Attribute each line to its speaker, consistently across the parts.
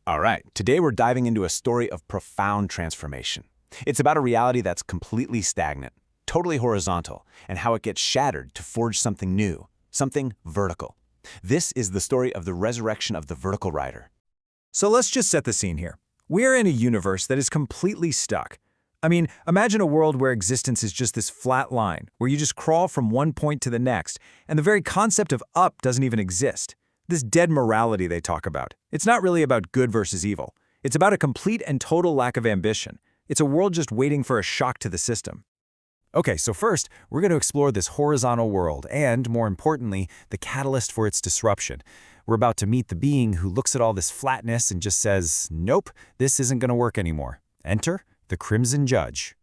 Speaker 1: All right, today we're diving into a story of profound transformation. It's about a reality that's completely stagnant, totally horizontal, and how it gets shattered to forge something new, something vertical. This is the story of the resurrection of the vertical rider.
Speaker 2: So let's just set the scene here. We're in a universe that is completely stuck. I mean, imagine a world where existence is just this flat line, where you just crawl from one point to the next, and the very concept of up doesn't even exist. This dead morality they talk about. It's not really about good versus evil. It's about a complete and total lack of ambition. It's a world just waiting for a shock to the system. Okay, so first, we're going to explore this horizontal world and, more importantly, the catalyst for its disruption. We're about to meet the being who looks at all this flatness and just says, nope, this isn't going to work anymore. Enter the Crimson Judge.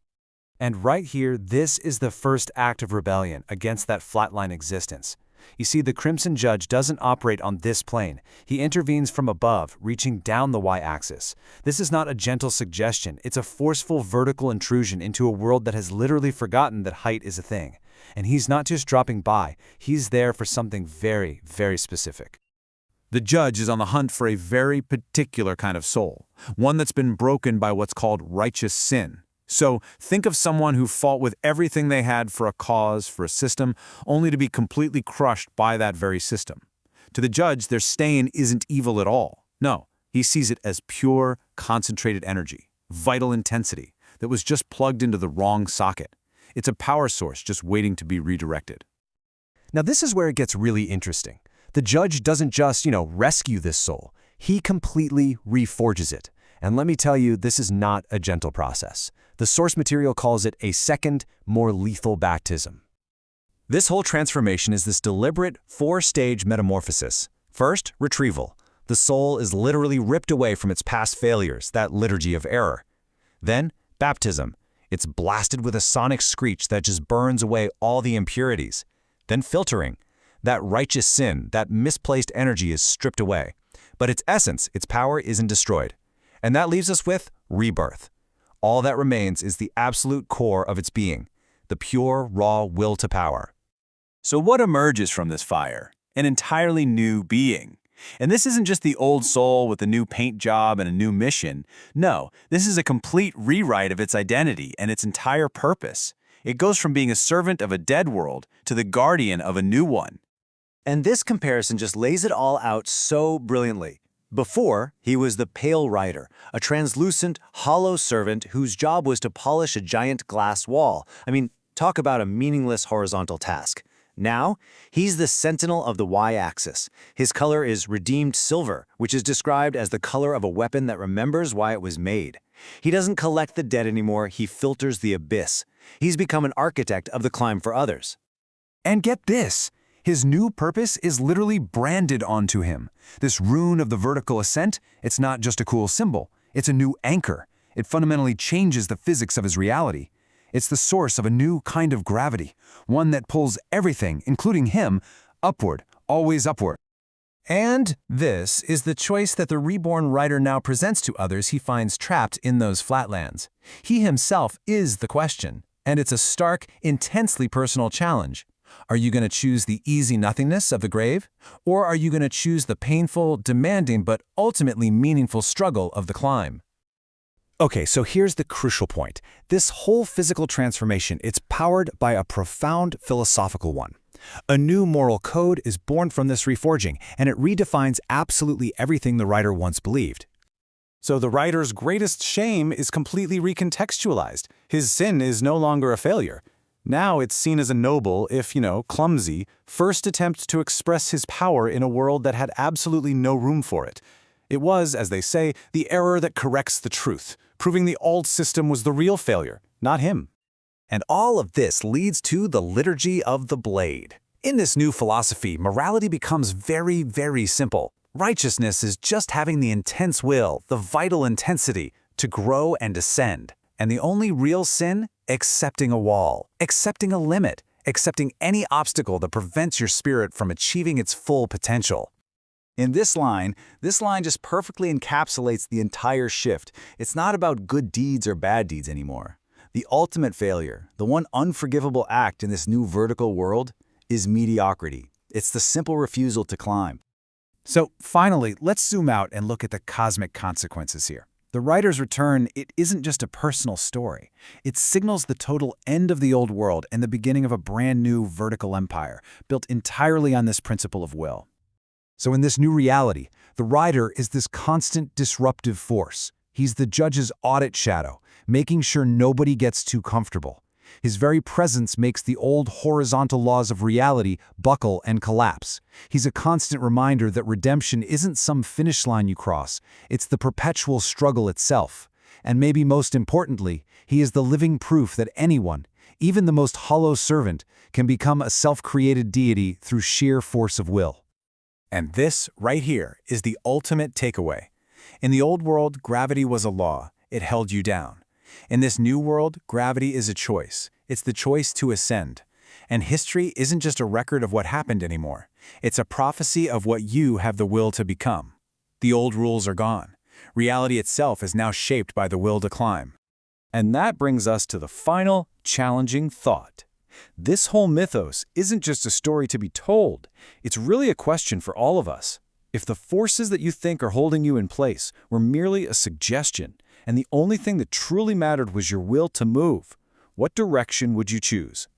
Speaker 2: And right here, this is the first act of rebellion against that flatline existence. You see, the Crimson Judge doesn't operate on this plane. He intervenes from above, reaching down the y-axis. This is not a gentle suggestion. It's a forceful vertical intrusion into a world that has literally forgotten that height is a thing. And he's not just dropping by. He's there for something very, very specific.
Speaker 3: The judge is on the hunt for a very particular kind of soul, one that's been broken by what's called righteous sin. So think of someone who fought with everything they had for a cause, for a system, only to be completely crushed by that very system. To the judge, their stain isn't evil at all. No, he sees it as pure, concentrated energy, vital intensity, that was just plugged into the wrong socket. It's a power source just waiting to be redirected.
Speaker 2: Now this is where it gets really interesting. The judge doesn't just, rescue this soul. He completely reforges it. And let me tell you, this is not a gentle process. The source material calls it a second, more lethal baptism. This whole transformation is this deliberate, four-stage metamorphosis. First, retrieval. The soul is literally ripped away from its past failures, that liturgy of error. Then, baptism. It's blasted with a sonic screech that just burns away all the impurities. Then filtering. That righteous sin, that misplaced energy is stripped away. But its essence, its power isn't destroyed. And that leaves us with rebirth. All that remains is the absolute core of its being, the pure, raw will to power.
Speaker 1: So what emerges from this fire? An entirely new being. And this isn't just the old soul with a new paint job and a new mission. No, this is a complete rewrite of its identity and its entire purpose. It goes from being a servant of a dead world to the guardian of a new one.
Speaker 4: And this comparison just lays it all out so brilliantly. Before, he was the Pale Rider, a translucent, hollow servant whose job was to polish a giant glass wall. I mean, talk about a meaningless horizontal task. Now, he's the Sentinel of the y-axis. His color is redeemed silver, which is described as the color of a weapon that remembers why it was made. He doesn't collect the dead anymore, he filters the abyss. He's become an architect of the climb for others.
Speaker 2: And get this! His new purpose is literally branded onto him. This rune of the vertical ascent, it's not just a cool symbol. It's a new anchor. It fundamentally changes the physics of his reality. It's the source of a new kind of gravity, one that pulls everything, including him, upward, always upward. And this is the choice that the reborn rider now presents to others he finds trapped in those flatlands. He himself is the question, and it's a stark, intensely personal challenge. Are you going to choose the easy nothingness of the grave? Or are you going to choose the painful, demanding, but ultimately meaningful struggle of the climb? Okay, so here's the crucial point. This whole physical transformation, it's powered by a profound philosophical one. A new moral code is born from this reforging, and it redefines absolutely everything the writer once believed.
Speaker 1: So the writer's greatest shame is completely recontextualized. His sin is no longer a failure. Now it's seen as a noble, if, clumsy, first attempt to express his power in a world that had absolutely no room for it. It was, as they say, the error that corrects the truth, proving the old system was the real failure, not him.
Speaker 2: And all of this leads to the liturgy of the blade. In this new philosophy, morality becomes very, very simple. Righteousness is just having the intense will, the vital intensity, to grow and ascend. And the only real sin? Accepting a wall, accepting a limit, accepting any obstacle that prevents your spirit from achieving its full potential.
Speaker 4: In this line just perfectly encapsulates the entire shift. It's not about good deeds or bad deeds anymore. The ultimate failure, the one unforgivable act in this new vertical world, is mediocrity. It's the simple refusal to climb.
Speaker 3: So finally, let's zoom out and look at the cosmic consequences here. The writer's return, it isn't just a personal story. It signals the total end of the old world and the beginning of a brand new vertical empire, built entirely on this principle of will.
Speaker 2: So in this new reality, the rider is this constant disruptive force. He's the judge's audit shadow, making sure nobody gets too comfortable. His very presence makes the old horizontal laws of reality buckle and collapse. He's a constant reminder that redemption isn't some finish line you cross, it's the perpetual struggle itself. And maybe most importantly, he is the living proof that anyone, even the most hollow servant, can become a self-created deity through sheer force of will.
Speaker 3: And this, right here, is the ultimate takeaway. In the old world, gravity was a law. It held you down. In this new world, gravity is a choice. It's the choice to ascend. And history isn't just a record of what happened anymore. It's a prophecy of what you have the will to become. The old rules are gone. Reality itself is now shaped by the will to climb.
Speaker 5: And that brings us to the final, challenging thought. This whole mythos isn't just a story to be told. It's really a question for all of us. If the forces that you think are holding you in place were merely a suggestion, and the only thing that truly mattered was your will to move, what direction would you choose?